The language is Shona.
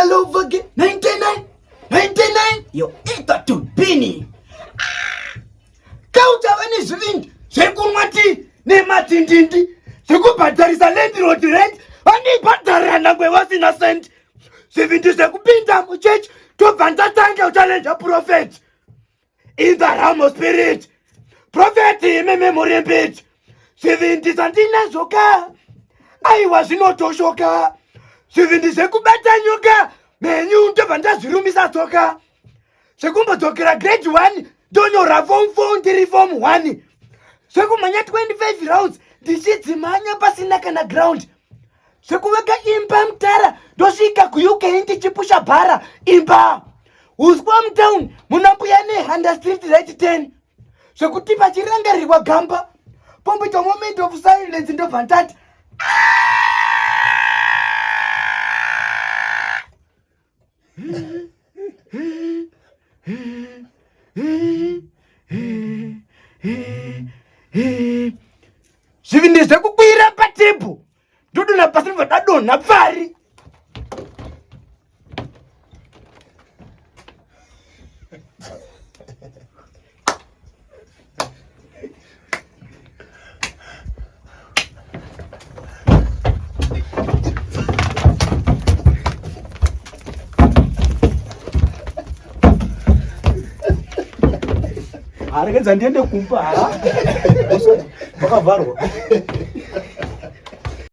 all over again. 99. Yo, ita tubini. Kauta wani zvindi. Zvekumwati nematindindi. Zvekubhadharisa land road rent. Vanibhadharana kwevasina cent. Zvivindi zvekupinda muchechi. Tobva ndatange uchalenja prophet. In the realm of spirit. Prophet memory bit. Zvivindi zvandinazoka. Aiwa zvinotoshoka. Zvivindi zvekubata nyoka. Menyu ndobva ndazvirumisa toka. Zvekumbodzoka grade 1 ndonyora form 4 ndiri form 1. Zvekumhanya 25 rounds ndichidzimanya pasina kana ground. Zvekuveka imba mutara ndosvika kuUK ndichipusha bhara imba. Uswa mtown munambuya neHanda Street right 10. Zvekuti pachirangarirwa gamba. Pomboita moment of silence ndobva ndati. Zvivindi zvekukwira patebho ndodona pasi ndobva ndadonha pfari. Areke dzandiende kumba. Bakavharwa.